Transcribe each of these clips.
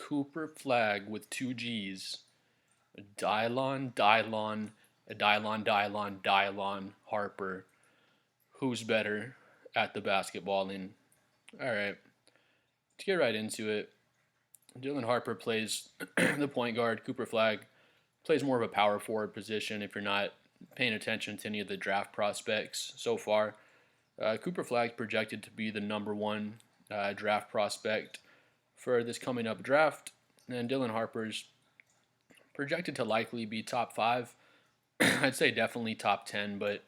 Cooper Flagg with two G's. Dylon Harper. Who's better at the basketballing? All right, to get right into it, Dylan Harper plays the point guard. Cooper Flagg plays more of a power forward position if you're not paying attention to any of the draft prospects so far. Cooper Flagg's projected to be the number one draft prospect for this coming up draft, and Dylan Harper's projected to likely be top five. I'd say definitely top 10, but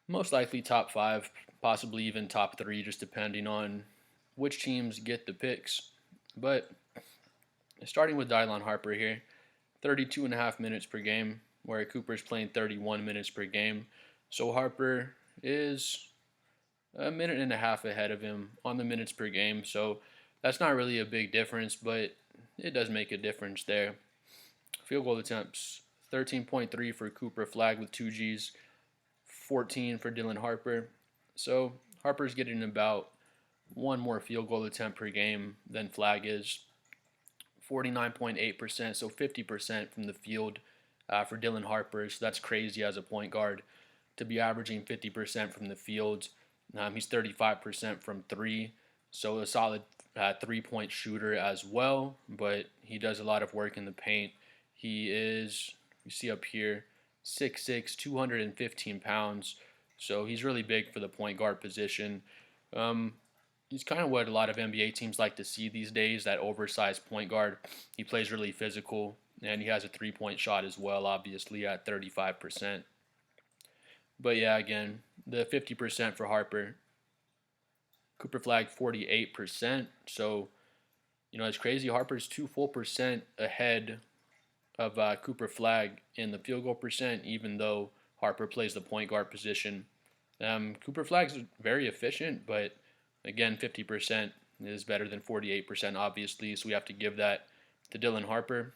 most likely top five, possibly even top three, just depending on which teams get the picks. But starting with Dylan Harper here, 32 and a half minutes per game, where Cooper's playing 31 minutes per game. So Harper is a minute and a half ahead of him on the minutes per game. So that's not really a big difference, but it does make a difference there. Field goal attempts 13.3 for Cooper Flagg with two G's, 14 for Dylan Harper. So Harper's getting about one more field goal attempt per game than Flagg is. 49.8%, so 50% from the field for Dylan Harper. So that's crazy as a point guard to be averaging 50% from the field. He's 35% from three, so a solid 3-point shooter as well, but he does a lot of work in the paint. He is, you see up here, 6'6", 215 pounds, so he's really big for the point guard position. He's kind of what a lot of NBA teams like to see these days, that oversized point guard. He plays really physical, and he has a three-point shot as well, obviously, at 35%. But yeah, again, the 50% for Harper. Cooper Flagg 48%. So, it's crazy. Harper's 2 full percent ahead of Cooper Flagg in the field goal percent, even though Harper plays the point guard position. Cooper Flagg's very efficient, but again, 50% is better than 48%, obviously. So we have to give that to Dylan Harper.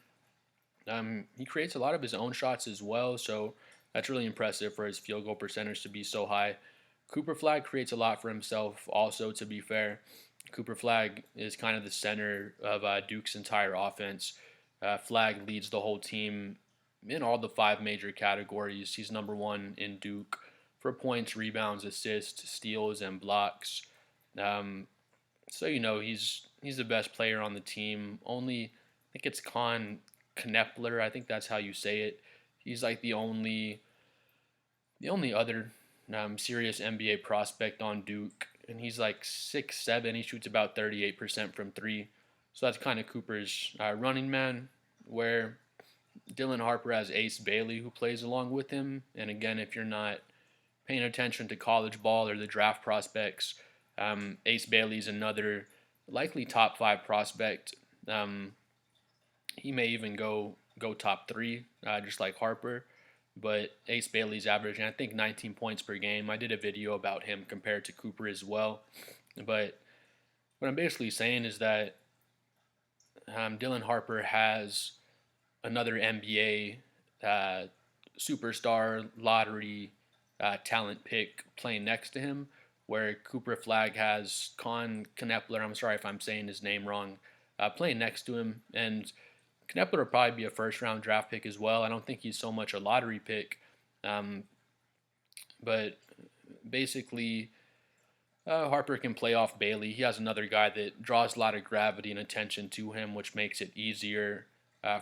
He creates a lot of his own shots as well, so that's really impressive for his field goal percentage to be so high. Cooper Flagg creates a lot for himself also, to be fair. Cooper Flagg is kind of the center of Duke's entire offense. Flagg leads the whole team in all the five major categories. He's number one in Duke for points, rebounds, assists, steals, and blocks. So he's the best player on the team. Only I think it's Knepler. I think that's how you say it. He's like the only other serious NBA prospect on Duke, and he's like 6'7". He shoots about 38% from three. So that's kind of Cooper's running man, where Dylan Harper has Ace Bailey who plays along with him. And again, if you're not paying attention to college ball or the draft prospects, Ace Bailey's another likely top five prospect. He may even go top three, just like Harper. But Ace Bailey's averaging, I think, 19 points per game. I did a video about him compared to Cooper as well. But what I'm basically saying is that Dylan Harper has another NBA superstar lottery talent pick playing next to him, where Cooper Flagg has Knepler, I'm sorry if I'm saying his name wrong, playing next to him. And Knepler will probably be a first-round draft pick as well. I don't think he's so much a lottery pick. But basically, Harper can play off Bailey. He has another guy that draws a lot of gravity and attention to him, which makes it easier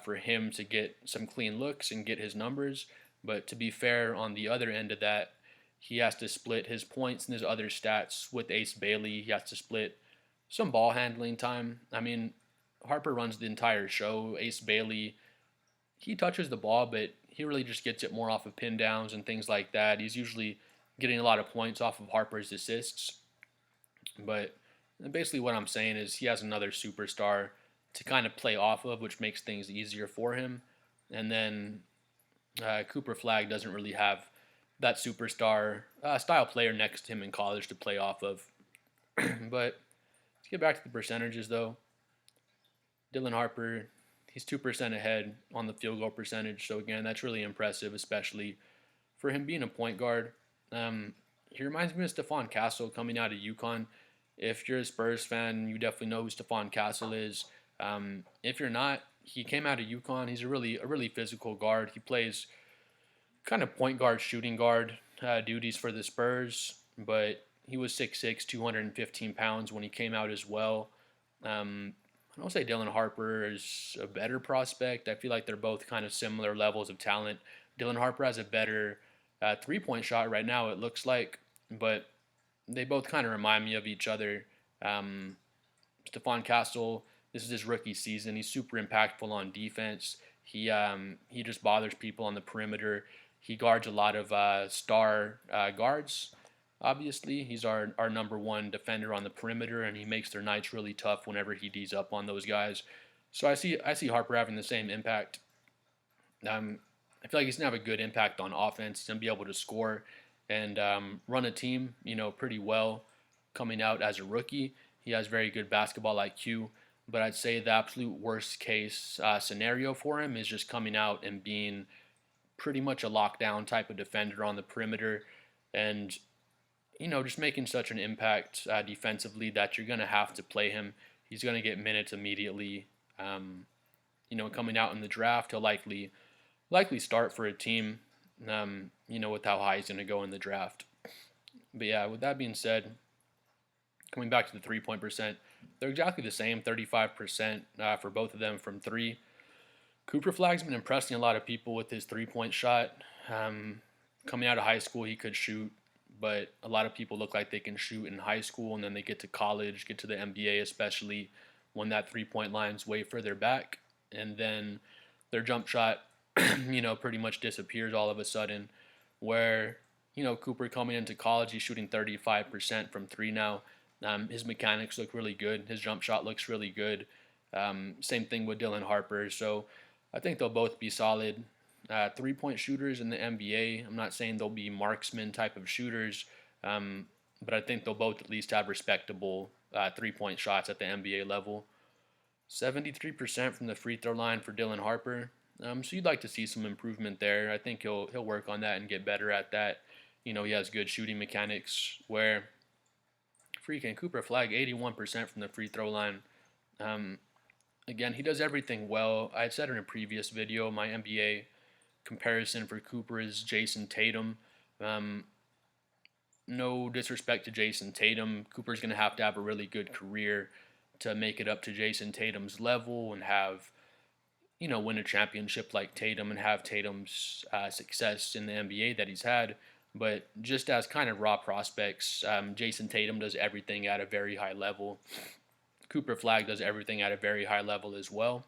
for him to get some clean looks and get his numbers. But to be fair, on the other end of that, he has to split his points and his other stats with Ace Bailey. He has to split some ball handling time. I mean, Harper runs the entire show. Ace Bailey, he touches the ball, but he really just gets it more off of pin downs and things like that. He's usually getting a lot of points off of Harper's assists. But basically what I'm saying is he has another superstar to kind of play off of, which makes things easier for him. And then Cooper Flagg doesn't really have that superstar style player next to him in college to play off of. But let's get back to the percentages, though. Dylan Harper, he's 2% ahead on the field goal percentage. So, again, that's really impressive, especially for him being a point guard. He reminds me of Stephon Castle coming out of UConn. If you're a Spurs fan, you definitely know who Stephon Castle is. If you're not, he came out of UConn. He's a really physical guard. He plays kind of point guard, shooting guard duties for the Spurs, but he was 6'6", 215 pounds when he came out as well. I don't say Dylan Harper is a better prospect. I feel like they're both kind of similar levels of talent. Dylan Harper has a better three-point shot right now, it looks like, but they both kind of remind me of each other. Um, Stephon Castle, this is his rookie season. He's super impactful on defense. He just bothers people on the perimeter. He guards a lot of star guards. Obviously, he's our number one defender on the perimeter, and he makes their nights really tough whenever he D's up on those guys. So I see Harper having the same impact. I feel like he's gonna have a good impact on offense. He's gonna be able to score and run a team, pretty well coming out as a rookie. He has very good basketball IQ, but I'd say the absolute worst case scenario for him is just coming out and being pretty much a lockdown type of defender on the perimeter, and just making such an impact defensively that you're gonna have to play him. He's gonna get minutes immediately. Coming out in the draft, he'll likely start for a team. With how high he's gonna go in the draft. But yeah, with that being said, coming back to the 3-point percent, they're exactly the same, 35% for both of them from three. Cooper Flagg's been impressing a lot of people with his 3-point shot. Coming out of high school, he could shoot, but a lot of people look like they can shoot in high school, and then they get to college, get to the NBA, especially when that 3-point line's way further back, and then their jump shot, pretty much disappears all of a sudden. Where Cooper coming into college, he's shooting 35% from three now. His mechanics look really good. His jump shot looks really good. Same thing with Dylan Harper. So I think they'll both be solid 3-point shooters in the NBA. I'm not saying they'll be marksman type of shooters, but I think they'll both at least have respectable 3-point shots at the NBA level. 73% from the free throw line for Dylan Harper. So you'd like to see some improvement there. I think he'll work on that and get better at that. He has good shooting mechanics. Where freaking Cooper Flagg, 81% from the free throw line. Again, he does everything well. I said in a previous video, my NBA comparison for Cooper is Jason Tatum. No disrespect to Jason Tatum. Cooper's going to have a really good career to make it up to Jason Tatum's level and have, win a championship like Tatum and have Tatum's success in the NBA that he's had. But just as kind of raw prospects, Jason Tatum does everything at a very high level. Cooper Flagg does everything at a very high level as well.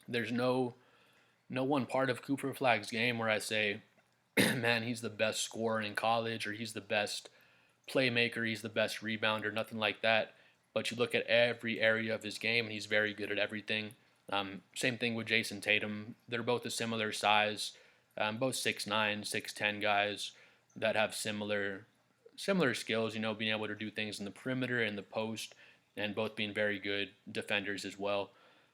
There's no one part of Cooper Flagg's game where I say, man, he's the best scorer in college, or he's the best playmaker, he's the best rebounder, nothing like that. But you look at every area of his game, and he's very good at everything. Same thing with Jason Tatum. They're both a similar size, both 6'9", 6'10" guys that have similar skills, being able to do things in the perimeter and the post, and both being very good defenders as well.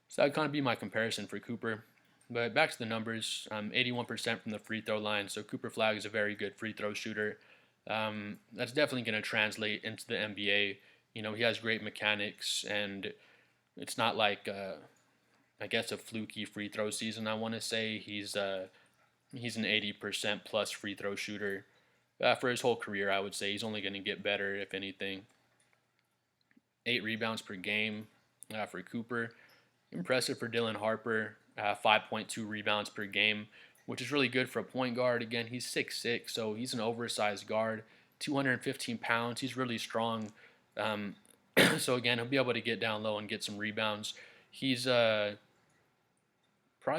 So that would kind of be my comparison for Cooper. But back to the numbers, 81% from the free throw line, so Cooper Flagg is a very good free throw shooter. That's definitely going to translate into the NBA. He has great mechanics, and it's not like, I guess, a fluky free throw season, I want to say. He's an 80% plus free throw shooter for his whole career, I would say. He's only going to get better, if anything. 8 rebounds per game for Cooper. Impressive for Dylan Harper, 5.2 rebounds per game, which is really good for a point guard. Again, he's 6'6", so he's an oversized guard, 215 pounds. He's really strong. So again, he'll be able to get down low and get some rebounds. He's probably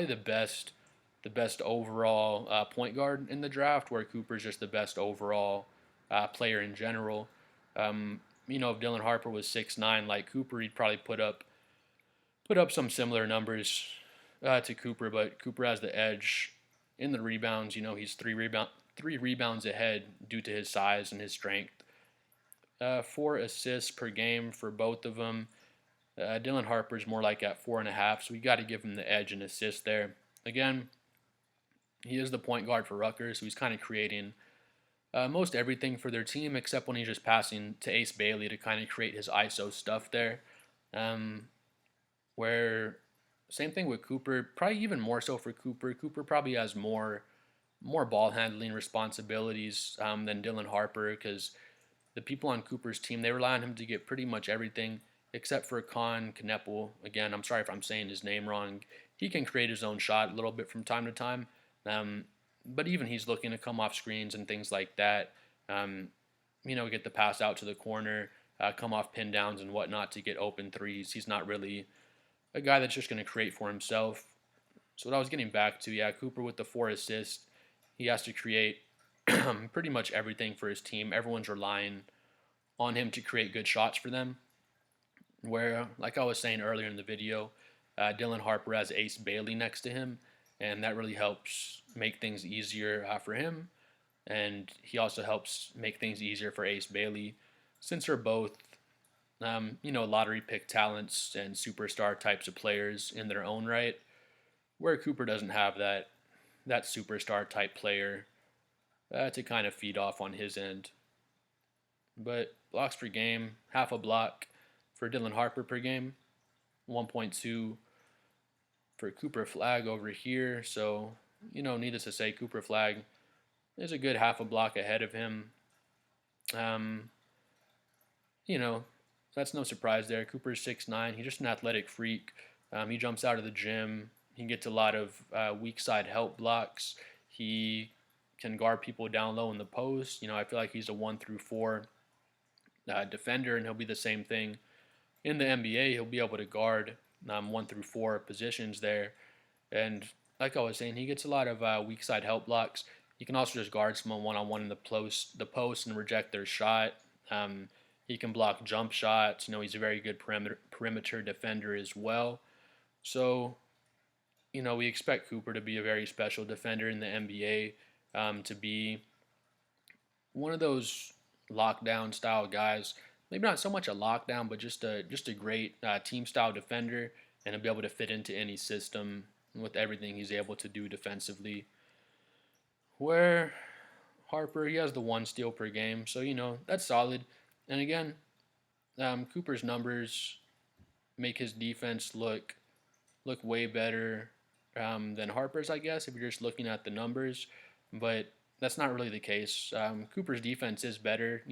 the best overall point guard in the draft, where Cooper's just the best overall player in general. If Dylan Harper was 6'9" like Cooper, he'd probably put up some similar numbers to Cooper, but Cooper has the edge in the rebounds. He's three rebounds ahead due to his size and his strength. 4 assists per game for both of them. Dylan Harper's more like at 4.5, so we got to give him the edge and assist there. Again, he is the point guard for Rutgers, so he's kind of creating most everything for their team, except when he's just passing to Ace Bailey to kind of create his ISO stuff there. Where same thing with Cooper, probably even more so for Cooper. Cooper probably has more ball handling responsibilities than Dylan Harper because the people on Cooper's team, they rely on him to get pretty much everything except for Con Kneppel. Again, I'm sorry if I'm saying his name wrong. He can create his own shot a little bit from time to time, um, but even he's looking to come off screens and things like that. Um, get the pass out to the corner, come off pin downs and whatnot to get open threes. He's not really a guy that's just going to create for himself. So what I was getting back to, yeah, Cooper with the 4 assists, he has to create pretty much everything for his team. Everyone's relying on him to create good shots for them. Where, like I was saying earlier in the video, Dylan Harper has Ace Bailey next to him, and that really helps make things easier for him. And he also helps make things easier for Ace Bailey, since they're both, lottery pick talents and superstar types of players in their own right. Where Cooper doesn't have that superstar type player to kind of feed off on his end. But blocks per game, half a block for Dylan Harper per game, 1.2 for Cooper Flagg over here. So, needless to say, Cooper Flagg is a good half a block ahead of him. Um, you know, that's no surprise there. Cooper's 6'9". He's just an athletic freak. He jumps out of the gym. He gets a lot of weak side help blocks. He can guard people down low in the post. I feel like he's a 1 through 4 defender, and he'll be the same thing in the NBA. He'll be able to guard 1 through 4 positions there. And like I was saying, he gets a lot of weak side help blocks. He can also just guard someone one-on-one in the post and reject their shot. He can block jump shots. He's a very good perimeter defender as well. So, we expect Cooper to be a very special defender in the NBA, to be one of those lockdown style guys. Maybe not so much a lockdown, but just a great team style defender, and to be able to fit into any system with everything he's able to do defensively. Where Harper, he has the 1 steal per game, so that's solid. And again, Cooper's numbers make his defense look way better than Harper's, I guess, if you're just looking at the numbers. But that's not really the case. Cooper's defense is better.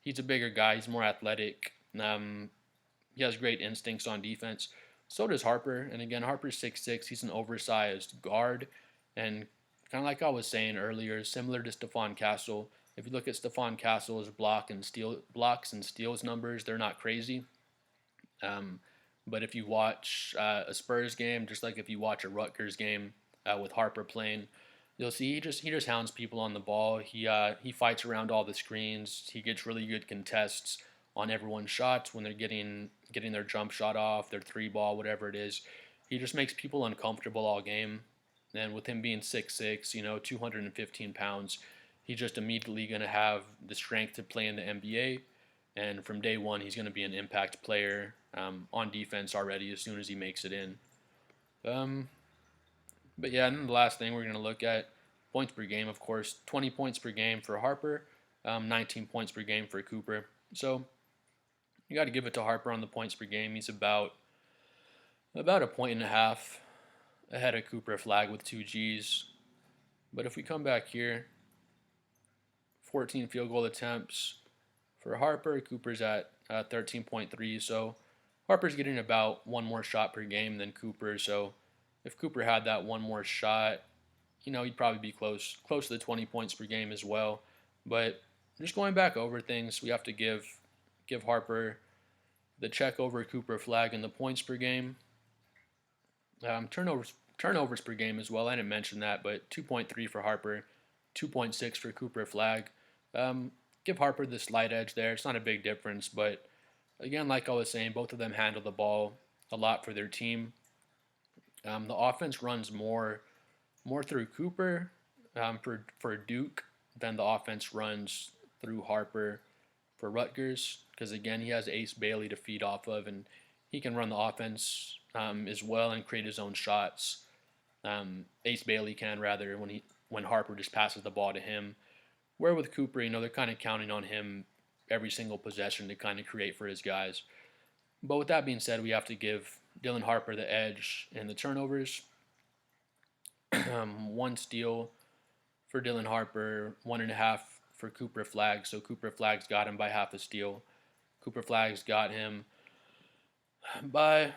He's a bigger guy. He's more athletic. He has great instincts on defense. So does Harper. And again, Harper's 6'6". He's an oversized guard. And kind of like I was saying earlier, similar to Stephon Castle. If you look at Stephon Castle's blocks and steals numbers, they're not crazy. But if you watch a Spurs game, just like if you watch a Rutgers game with Harper playing, you'll see he just hounds people on the ball. He fights around all the screens. He gets really good contests on everyone's shots when they're getting their jump shot off, their 3-ball, whatever it is. He just makes people uncomfortable all game. And with him being 6'6", 215 pounds, he's just immediately going to have the strength to play in the NBA. And from day one, he's going to be an impact player on defense already as soon as he makes it in. But yeah, and then the last thing we're going to look at, points per game, of course. 20 points per game for Harper, 19 points per game for Cooper. So you got to give it to Harper on the points per game. He's about a 1.5 ahead of Cooper Flagg with 2 Gs. But if we come back here, 14 field goal attempts for Harper. Cooper's at 13.3. So Harper's getting about 1 more shot per game than Cooper. So if Cooper had that 1 more shot, he'd probably be close to the 20 points per game as well. But just going back over things, we have to give Harper the check over Cooper Flagg in the points per game. Turnovers per game as well. I didn't mention that, but 2.3 for Harper, 2.6 for Cooper Flagg. Give Harper the slight edge there. It's not a big difference, but again, like I was saying, both of them handle the ball a lot for their team. The offense runs more through Cooper for Duke than the offense runs through Harper for Rutgers, because again, he has Ace Bailey to feed off of, and he can run the offense as well and create his own shots. Ace Bailey can, rather, when Harper just passes the ball to him. Where with Cooper, they're kind of counting on him every single possession to kind of create for his guys. But with that being said, we have to give Dylan Harper the edge in the turnovers. One steal for Dylan Harper, 1.5 for Cooper Flagg. So Cooper Flagg's got him by half a steal. Cooper Flagg's got him by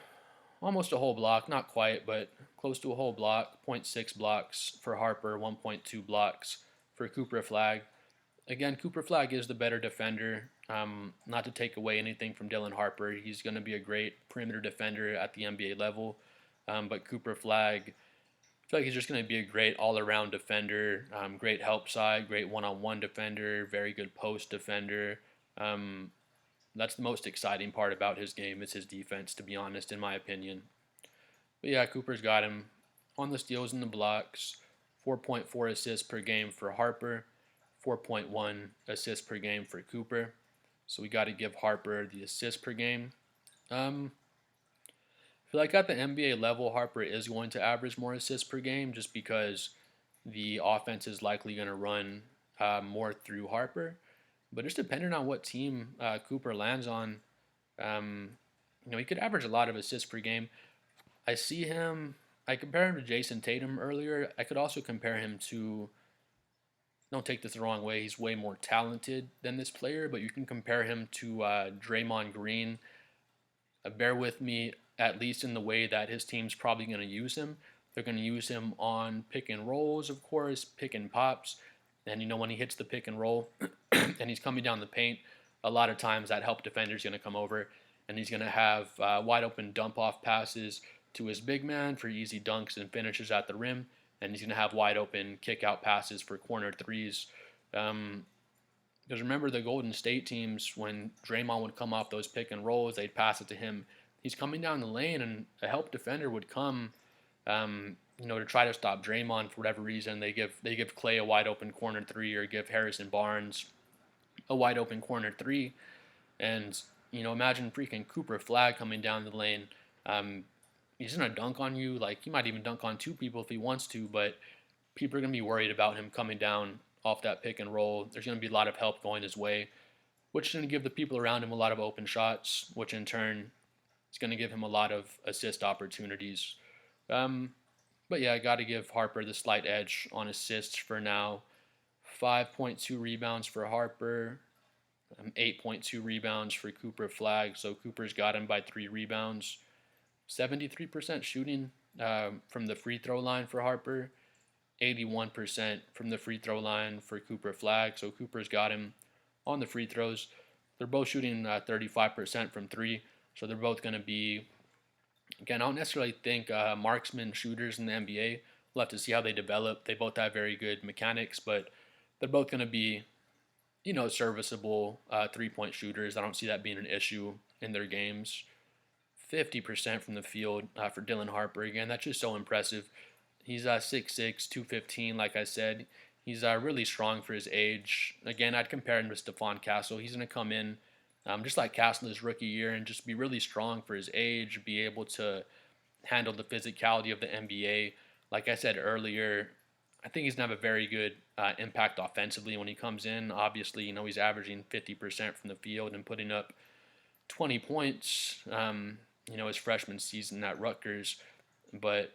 almost a whole block, not quite, but close to a whole block. 0.6 blocks for Harper, 1.2 blocks for Cooper Flagg. Again, Cooper Flagg is the better defender. Not to take away anything from Dylan Harper. He's going to be a great perimeter defender at the NBA level. But Cooper Flagg, I feel like he's just going to be a great all-around defender, great help side, great one-on-one defender, very good post defender. That's the most exciting part about his game is his defense, to be honest, in my opinion. But yeah, Cooper's got him on the steals and the blocks. 4.4 assists per game for Harper, 4.1 assists per game for Cooper. So we got to give Harper the assist per game. I feel like at the NBA level, Harper is going to average more assists per game just because the offense is likely going to run more through Harper. But just depending on what team Cooper lands on, he could average a lot of assists per game. I compare him to Jason Tatum earlier. I could also compare him to, don't take this the wrong way, he's way more talented than this player, but you can compare him to Draymond Green. Bear with me, at least in the way that his team's probably going to use him. They're going to use him on pick and rolls, of course, pick and pops. And when he hits the pick and roll and he's coming down the paint, a lot of times that help defender is going to come over and he's going to have wide open dump off passes to his big man for easy dunks and finishes at the rim. And he's going to have wide open kick out passes for corner threes. Because remember the Golden State teams, when Draymond would come off those pick and rolls, they'd pass it to him. He's coming down the lane, and a help defender would come, to try to stop Draymond for whatever reason. They give Clay a wide open corner three, or give Harrison Barnes a wide open corner three, and imagine freaking Cooper Flagg coming down the lane. He's gonna dunk on you, like he might even dunk on two people if he wants to, but people are gonna be worried about him coming down off that pick and roll. There's going to be a lot of help going his way, which is going to give the people around him a lot of open shots, which in turn is going to give him a lot of assist opportunities. But yeah, I got to give Harper the slight edge on assists for now. 5.2 rebounds for Harper, 8.2 rebounds for Cooper Flagg. So Cooper's got him by 3 rebounds. 73% shooting from the free throw line for Harper. 81% from the free throw line for Cooper Flagg. So Cooper's got him on the free throws. They're both shooting 35% from 3. So they're both going to be, again, I don't necessarily think marksman shooters in the NBA. We'll have to see how they develop. They both have very good mechanics, but they're both going to be, serviceable 3-point shooters. I don't see that being an issue in their games. 50% from the field for Dylan Harper. Again, that's just so impressive. He's 6'6", 215, like I said. He's really strong for his age. Again, I'd compare him to Stephon Castle. He's going to come in just like Castle his rookie year and just be really strong for his age, be able to handle the physicality of the NBA. Like I said earlier, I think he's going to have a very good impact offensively when he comes in. Obviously, he's averaging 50% from the field and putting up 20 points, his freshman season at Rutgers. But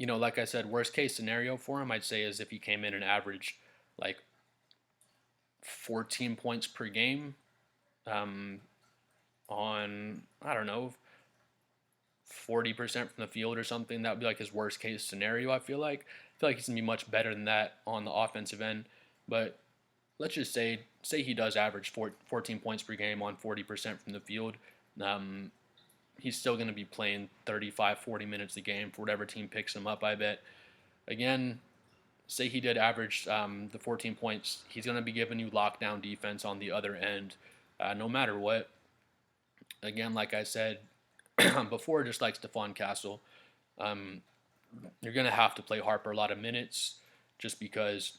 like I said, worst case scenario for him, I'd say, is if he came in and averaged like 14 points per game on, I don't know, 40% from the field or something. That would be like his worst case scenario, I feel like. I feel like he's going to be much better than that on the offensive end. But let's just say he does average 14 points per game on 40% from the field. He's still going to be playing 35, 40 minutes a game for whatever team picks him up, I bet. Again, say he did average the 14 points, he's going to be giving you lockdown defense on the other end, no matter what. Again, like I said before, just like Stephon Castle, you're going to have to play Harper a lot of minutes just because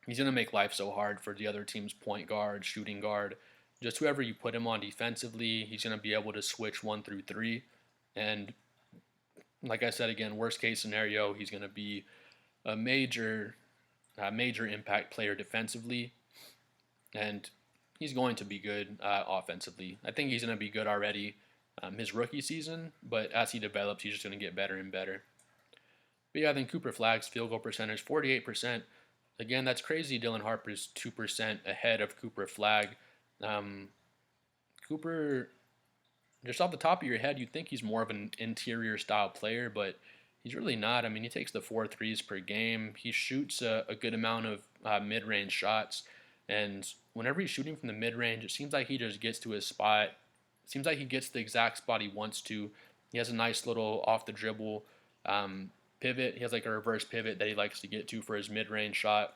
he's going to make life so hard for the other team's point guard, shooting guard. Just whoever you put him on defensively, he's going to be able to switch 1 through 3. And like I said, again, worst case scenario, he's going to be a major impact player defensively. And he's going to be good offensively. I think he's going to be good already. his rookie season, but as he develops, he's just going to get better and better. But yeah, then Cooper Flagg's field goal percentage, 48%. Again, that's crazy. Dylan Harper's 2% ahead of Cooper Flagg. Um, Cooper, just off the top of your head, you'd think he's more of an interior style player, but he's really not. I mean, he takes the 4 threes per game. He shoots a good amount of mid range shots. And whenever he's shooting from the mid range, it seems like he just gets to his spot. It seems like he gets the exact spot he wants to. He has a nice little off the dribble pivot. He has like a reverse pivot that he likes to get to for his mid range shot.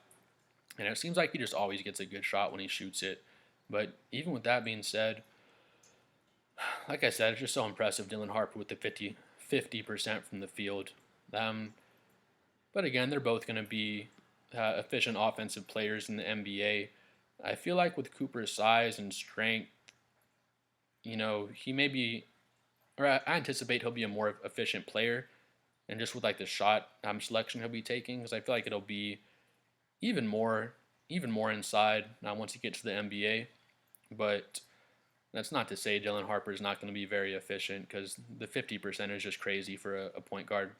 And it seems like he just always gets a good shot when he shoots it. But even with that being said, like I said, it's just so impressive. Dylan Harper with the 50% from the field. Um, but again, they're both going to be efficient offensive players in the NBA. I feel like with Cooper's size and strength, he may be, or I anticipate he'll be a more efficient player. And just with like the shot selection he'll be taking, because I feel like it'll be even more, even more inside once he gets to the NBA. But that's not to say Dylan Harper is not going to be very efficient, because the 50% is just crazy for a point guard.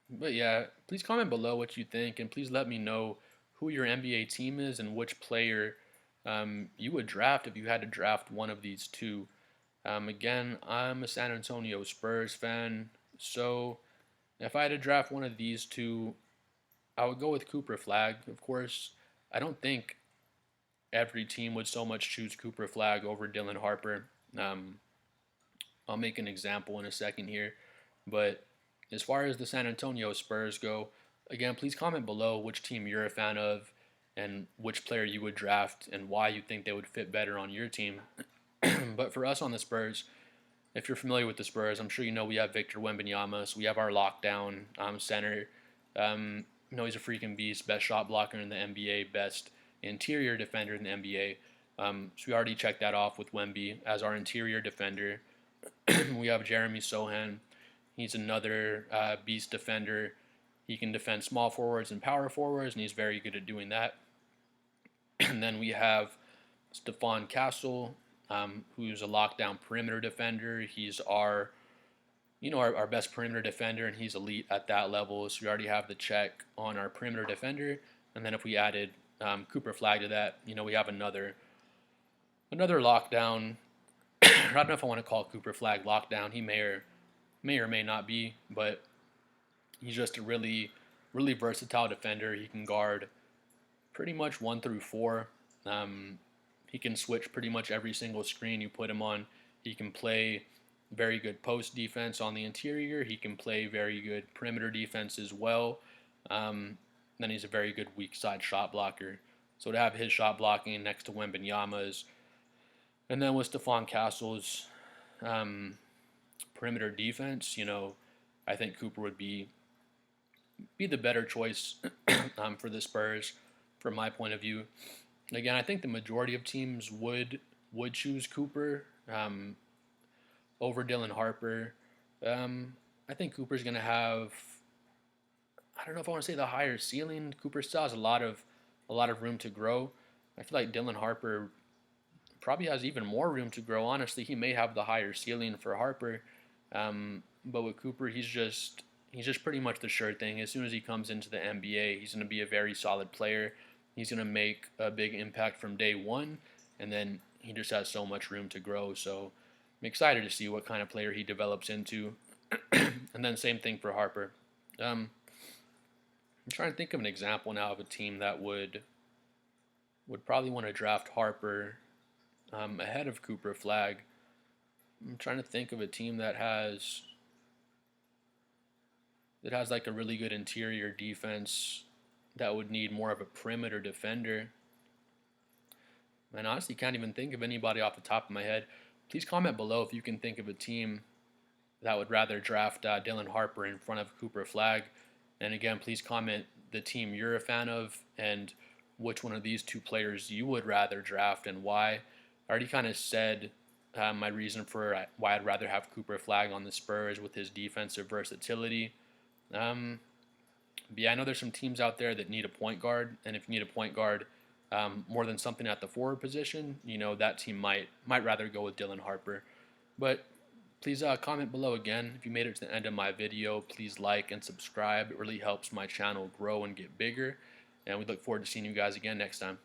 But yeah, please comment below what you think, and please let me know who your NBA team is and which player you would draft if you had to draft one of these two. Again, I'm a San Antonio Spurs fan, so if I had to draft one of these two, I would go with Cooper Flagg. Of course, I don't think every team would so much choose Cooper Flagg over Dylan Harper. Um, I'll make an example in a second here. But as far as the San Antonio Spurs go, again, please comment below which team you're a fan of and which player you would draft and why you think they would fit better on your team. But for us on the Spurs, if you're familiar with the Spurs, I'm sure you know we have Victor Wembanyama, so we have our lockdown center. He's a freaking beast, best shot blocker in the NBA, best interior defender in the NBA. So we already checked that off with Wemby as our interior defender. We have Jeremy Sohan. He's another beast defender. He can defend small forwards and power forwards, and he's very good at doing that. And then we have Stephon Castle, who's a lockdown perimeter defender. He's our best perimeter defender, and he's elite at that level. So we already have the check on our perimeter defender. And then if we added Cooper Flagg to that, we have another lockdown. I don't know if I want to call Cooper Flagg lockdown. He may or may not be, but he's just a really, really versatile defender. He can guard pretty much 1 through 4. He can switch pretty much every single screen you put him on. He can play very good post defense on the interior. He can play very good perimeter defense as well. Then he's a very good weak side shot blocker. So to have his shot blocking next to Wembanyama's, and then with Stephon Castle's perimeter defense, I think Cooper would be the better choice for the Spurs from my point of view. Again, I think the majority of teams would choose Cooper over Dylan Harper. I think Cooper's going to have, I don't know if I want to say the higher ceiling. Cooper still has a lot of room to grow. I feel like Dylan Harper probably has even more room to grow. Honestly, he may have the higher ceiling for Harper, but with Cooper, he's just pretty much the sure thing. As soon as he comes into the NBA, he's going to be a very solid player. He's going to make a big impact from day one, and then he just has so much room to grow. So I'm excited to see what kind of player he develops into. And then same thing for Harper. I'm trying to think of an example now of a team that would probably want to draft Harper ahead of Cooper Flagg. I'm trying to think of a team that has like a really good interior defense that would need more of a perimeter defender. And honestly, can't even think of anybody off the top of my head. Please comment below if you can think of a team that would rather draft Dylan Harper in front of Cooper Flagg. And again, please comment the team you're a fan of and which one of these two players you would rather draft and why. I already kind of said my reason for why I'd rather have Cooper Flagg on the Spurs with his defensive versatility. But yeah, I know there's some teams out there that need a point guard, and if you need a point guard, more than something at the forward position, that team might rather go with Dylan Harper. But please comment below again. If you made it to the end of my video, please like and subscribe. It really helps my channel grow and get bigger. And we look forward to seeing you guys again next time.